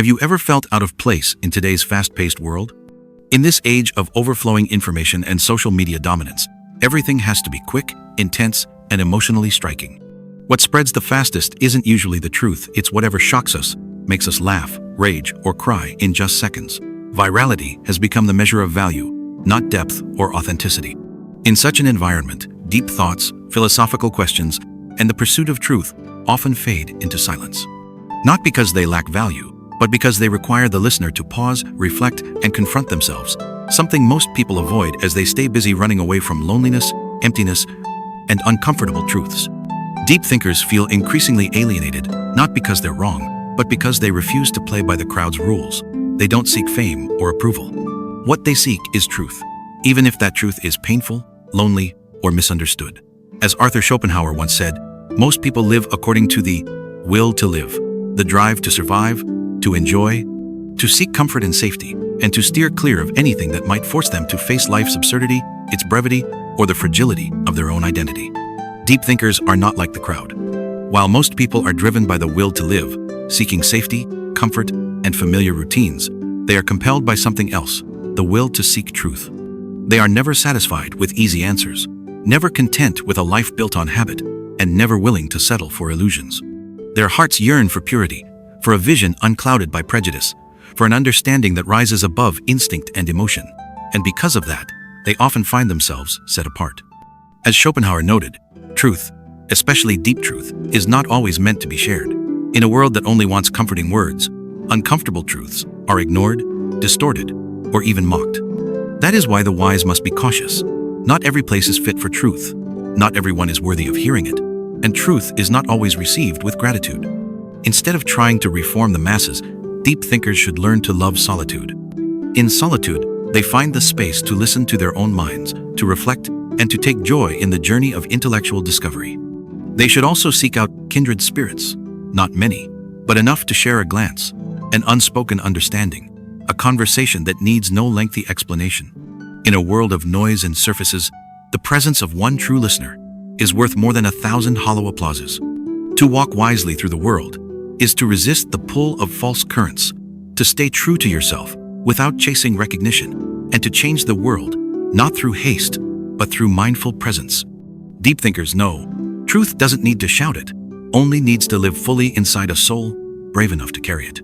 Have you ever felt out of place in today's fast-paced world? In this age of overflowing information and social media dominance, everything has to be quick, intense, and emotionally striking. What spreads the fastest isn't usually the truth, it's whatever shocks us, makes us laugh, rage, or cry in just seconds. Virality has become the measure of value, not depth or authenticity. In such an environment, deep thoughts, philosophical questions, and the pursuit of truth often fade into silence. Not because they lack value, but because they require the listener to pause, reflect, and confront themselves, something most people avoid as they stay busy running away from loneliness, emptiness, and uncomfortable truths. Deep thinkers feel increasingly alienated, not because they're wrong, but because they refuse to play by the crowd's rules. They don't seek fame or approval. What they seek is truth, even if that truth is painful, lonely, or misunderstood. As Arthur Schopenhauer once said, most people live according to the will to live, the drive to survive, to enjoy, to seek comfort and safety, and to steer clear of anything that might force them to face life's absurdity, its brevity, or the fragility of their own identity. Deep thinkers are not like the crowd. While most people are driven by the will to live, seeking safety, comfort, and familiar routines, they are compelled by something else, the will to seek truth. They are never satisfied with easy answers, never content with a life built on habit, and never willing to settle for illusions. Their hearts yearn for purity, for a vision unclouded by prejudice, for an understanding that rises above instinct and emotion. And because of that, they often find themselves set apart. As Schopenhauer noted, truth, especially deep truth, is not always meant to be shared. In a world that only wants comforting words, uncomfortable truths are ignored, distorted, or even mocked. That is why the wise must be cautious. Not every place is fit for truth. Not everyone is worthy of hearing it. And truth is not always received with gratitude. Instead of trying to reform the masses, deep thinkers should learn to love solitude. In solitude, they find the space to listen to their own minds, to reflect, and to take joy in the journey of intellectual discovery. They should also seek out kindred spirits, not many, but enough to share a glance, an unspoken understanding, a conversation that needs no lengthy explanation. In a world of noise and surfaces, the presence of one true listener is worth more than 1,000 hollow applauses. To walk wisely through the world is to resist the pull of false currents, to stay true to yourself without chasing recognition, and to change the world, not through haste, but through mindful presence. Deep thinkers know truth doesn't need to shout it, only needs to live fully inside a soul brave enough to carry it.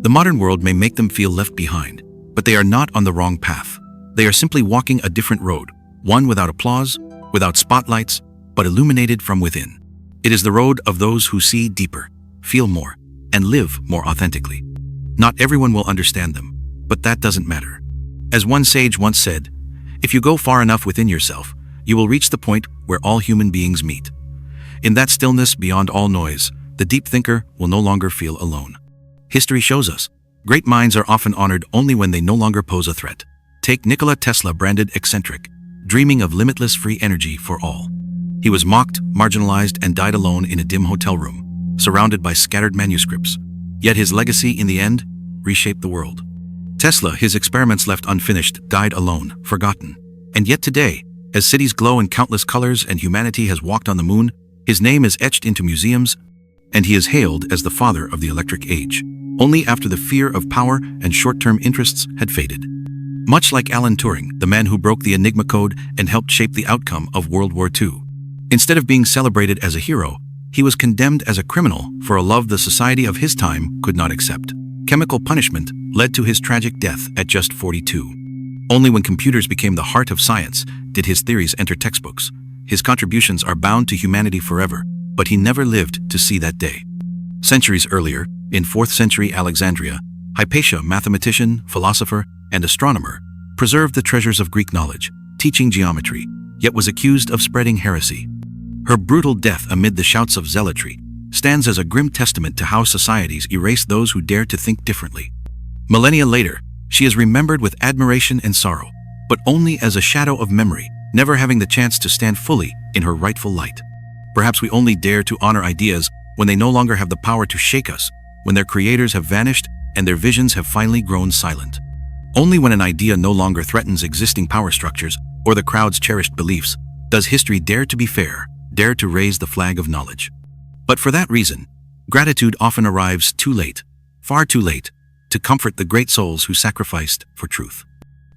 The modern world may make them feel left behind, but they are not on the wrong path. They are simply walking a different road, one without applause, without spotlights, but illuminated from within. It is the road of those who see deeper, feel more, and live more authentically. Not everyone will understand them, but that doesn't matter. As one sage once said, if you go far enough within yourself, you will reach the point where all human beings meet. In that stillness beyond all noise, the deep thinker will no longer feel alone. History shows us, great minds are often honored only when they no longer pose a threat. Take Nikola Tesla, branded eccentric, dreaming of limitless free energy for all. He was mocked, marginalized, and died alone in a dim hotel room, surrounded by scattered manuscripts. Yet his legacy, in the end, reshaped the world. Tesla, his experiments left unfinished, died alone, forgotten. And yet today, as cities glow in countless colors and humanity has walked on the moon, his name is etched into museums, and he is hailed as the father of the electric age, only after the fear of power and short-term interests had faded. Much like Alan Turing, the man who broke the Enigma code and helped shape the outcome of World War II. Instead of being celebrated as a hero, he was condemned as a criminal for a love the society of his time could not accept. Chemical punishment led to his tragic death at just 42. Only when computers became the heart of science did his theories enter textbooks. His contributions are bound to humanity forever, but he never lived to see that day. Centuries earlier, in 4th century Alexandria, Hypatia, mathematician, philosopher, and astronomer, preserved the treasures of Greek knowledge, teaching geometry, yet was accused of spreading heresy. Her brutal death amid the shouts of zealotry stands as a grim testament to how societies erase those who dare to think differently. Millennia later, she is remembered with admiration and sorrow, but only as a shadow of memory, never having the chance to stand fully in her rightful light. Perhaps we only dare to honor ideas when they no longer have the power to shake us, when their creators have vanished and their visions have finally grown silent. Only when an idea no longer threatens existing power structures or the crowd's cherished beliefs does history dare to be fair, dare to raise the flag of knowledge. But for that reason, Gratitude often arrives too late, far too late, to comfort the great souls who sacrificed for truth.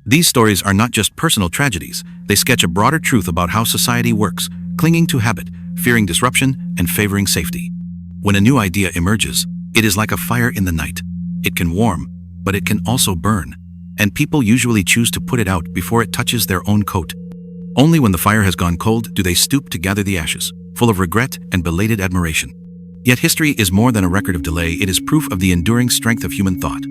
These stories are not just personal tragedies, they sketch a broader truth about how society works, clinging to habit, fearing disruption, and favoring safety. When a new idea emerges, it is like a fire in the night. It can warm, but it can also burn, and people usually choose to put it out before it touches their own coat. Only when the fire has gone cold do they stoop to gather the ashes, full of regret and belated admiration. Yet history is more than a record of delay, it is proof of the enduring strength of human thought.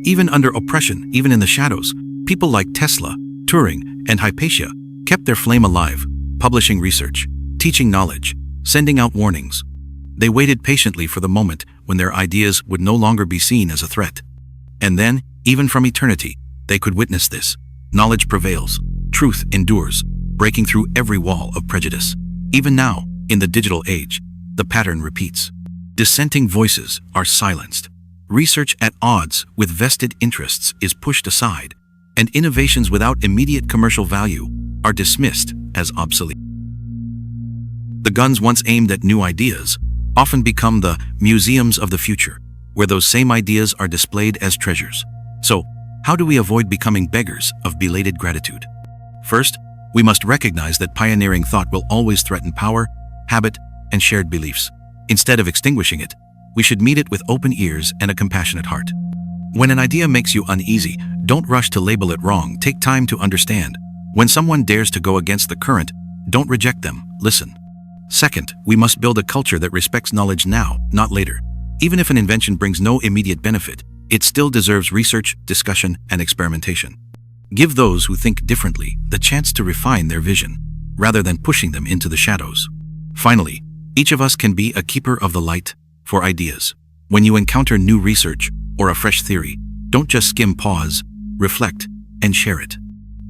Even under oppression, even in the shadows, people like Tesla, Turing, and Hypatia kept their flame alive, publishing research, teaching knowledge, sending out warnings. They waited patiently for the moment when their ideas would no longer be seen as a threat. And then, even from eternity, they could witness this. Knowledge prevails, truth endures, breaking through every wall of prejudice. Even now, in the digital age, the pattern repeats. Dissenting voices are silenced. Research at odds with vested interests is pushed aside, and innovations without immediate commercial value are dismissed as obsolete. The guns once aimed at new ideas often become the museums of the future, where those same ideas are displayed as treasures. So, how do we avoid becoming beggars of belated gratitude? First, we must recognize that pioneering thought will always threaten power, habit, and shared beliefs. Instead of extinguishing it, we should meet it with open ears and a compassionate heart. When an idea makes you uneasy, don't rush to label it wrong. Take time to understand. When someone dares to go against the current, don't reject them, listen. Second, we must build a culture that respects knowledge now, not later. Even if an invention brings no immediate benefit, it still deserves research, discussion, and experimentation. Give those who think differently the chance to refine their vision, rather than pushing them into the shadows. Finally, each of us can be a keeper of the light for ideas. When you encounter new research or a fresh theory, don't just skim, pause, reflect, and share it.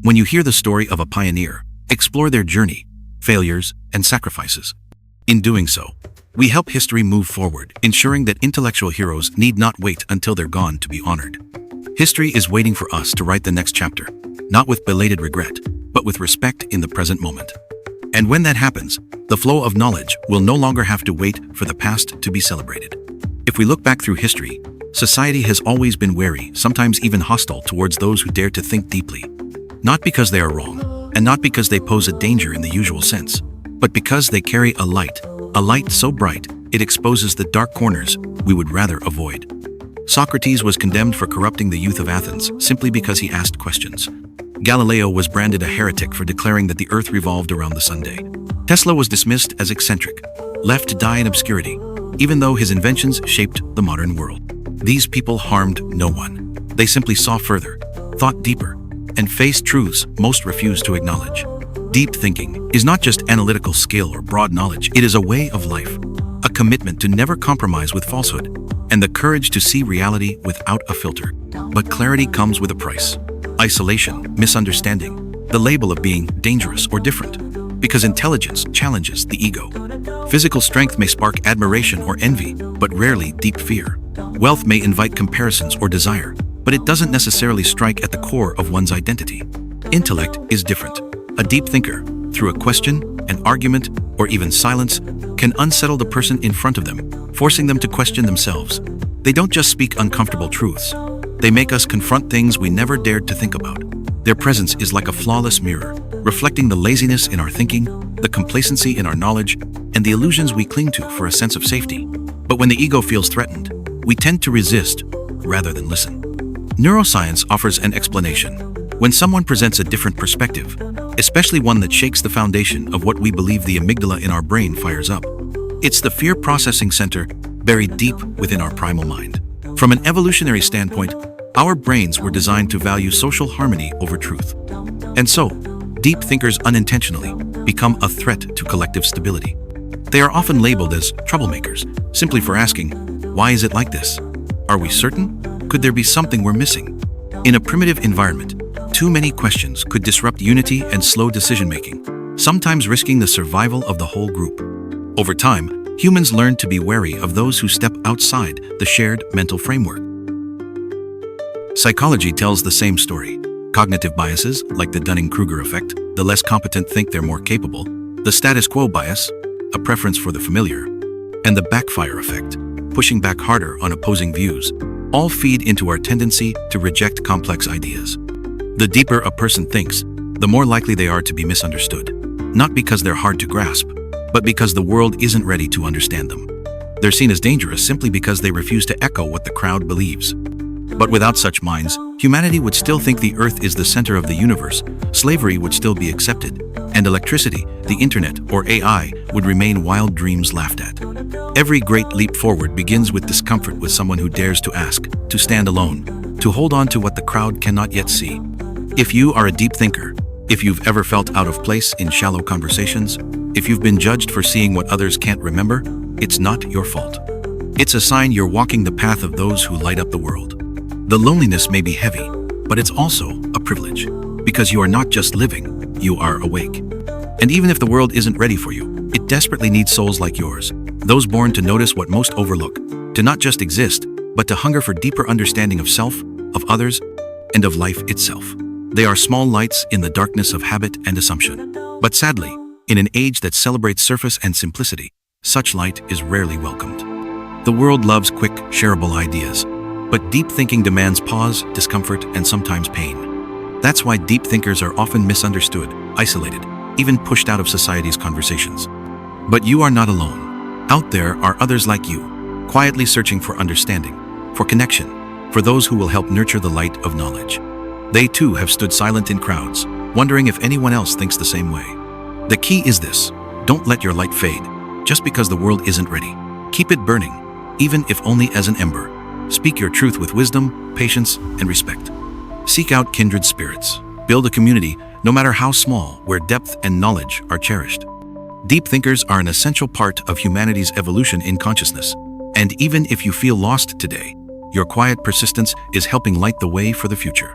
When you hear the story of a pioneer, explore their journey, failures, and sacrifices. In doing so, we help history move forward, ensuring that intellectual heroes need not wait until they're gone to be honored. History is waiting for us to write the next chapter, not with belated regret, but with respect in the present moment. And when that happens, the flow of knowledge will no longer have to wait for the past to be celebrated. If we look back through history, society has always been wary, sometimes even hostile towards those who dare to think deeply. Not because they are wrong, and not because they pose a danger in the usual sense, but because they carry a light so bright it exposes the dark corners we would rather avoid. Socrates was condemned for corrupting the youth of Athens simply because he asked questions. Galileo was branded a heretic for declaring that the earth revolved around the Sunday. Tesla was dismissed as eccentric, left to die in obscurity, even though his inventions shaped the modern world. These people harmed no one. They simply saw further, thought deeper, and faced truths most refused to acknowledge. Deep thinking is not just analytical skill or broad knowledge, it is a way of life, a commitment to never compromise with falsehood, and the courage to see reality without a filter. But clarity comes with a price. Isolation, misunderstanding, the label of being dangerous or different, because intelligence challenges the ego. Physical strength may spark admiration or envy, but rarely deep fear. Wealth may invite comparisons or desire, but it doesn't necessarily strike at the core of one's identity. Intellect is different. A deep thinker, through a question, an argument, or even silence, can unsettle the person in front of them, forcing them to question themselves. They don't just speak uncomfortable truths. They make us confront things we never dared to think about. Their presence is like a flawless mirror, reflecting the laziness in our thinking, the complacency in our knowledge, and the illusions we cling to for a sense of safety. But when the ego feels threatened, we tend to resist rather than listen. Neuroscience offers an explanation. When someone presents a different perspective, especially one that shakes the foundation of what we believe, the amygdala in our brain fires up. It's the fear processing center buried deep within our primal mind. From an evolutionary standpoint, our brains were designed to value social harmony over truth. And so, deep thinkers unintentionally become a threat to collective stability. They are often labeled as troublemakers, simply for asking, why is it like this? Are we certain? Could there be something we're missing? In a primitive environment, too many questions could disrupt unity and slow decision-making, sometimes risking the survival of the whole group. Over time, humans learned to be wary of those who step outside the shared mental framework. Psychology tells the same story. Cognitive biases, like the Dunning-Kruger effect, the less competent think they're more capable, the status quo bias, a preference for the familiar, and the backfire effect, pushing back harder on opposing views, all feed into our tendency to reject complex ideas. The deeper a person thinks, the more likely they are to be misunderstood, not because they're hard to grasp, but because the world isn't ready to understand them. They're seen as dangerous simply because they refuse to echo what the crowd believes. But without such minds, humanity would still think the Earth is the center of the universe, slavery would still be accepted, and electricity, the internet, or AI would remain wild dreams laughed at. Every great leap forward begins with discomfort with someone who dares to ask, to stand alone, to hold on to what the crowd cannot yet see. If you are a deep thinker, if you've ever felt out of place in shallow conversations, if you've been judged for seeing what others can't remember, it's not your fault. It's a sign you're walking the path of those who light up the world. The loneliness may be heavy, but it's also a privilege, because you are not just living, you are awake. And even if the world isn't ready for you, it desperately needs souls like yours, those born to notice what most overlook, to not just exist, but to hunger for deeper understanding of self, of others, and of life itself. They are small lights in the darkness of habit and assumption. But sadly, in an age that celebrates surface and simplicity, such light is rarely welcomed. The world loves quick, shareable ideas, but deep thinking demands pause, discomfort, and sometimes pain. That's why deep thinkers are often misunderstood, isolated, even pushed out of society's conversations. But you are not alone. Out there are others like you, quietly searching for understanding, for connection, for those who will help nurture the light of knowledge. They too have stood silent in crowds, wondering if anyone else thinks the same way. The key is this: don't let your light fade, just because the world isn't ready. Keep it burning, even if only as an ember. Speak your truth with wisdom, patience, and respect. Seek out kindred spirits. Build a community, no matter how small, where depth and knowledge are cherished. Deep thinkers are an essential part of humanity's evolution in consciousness. And even if you feel lost today, your quiet persistence is helping light the way for the future.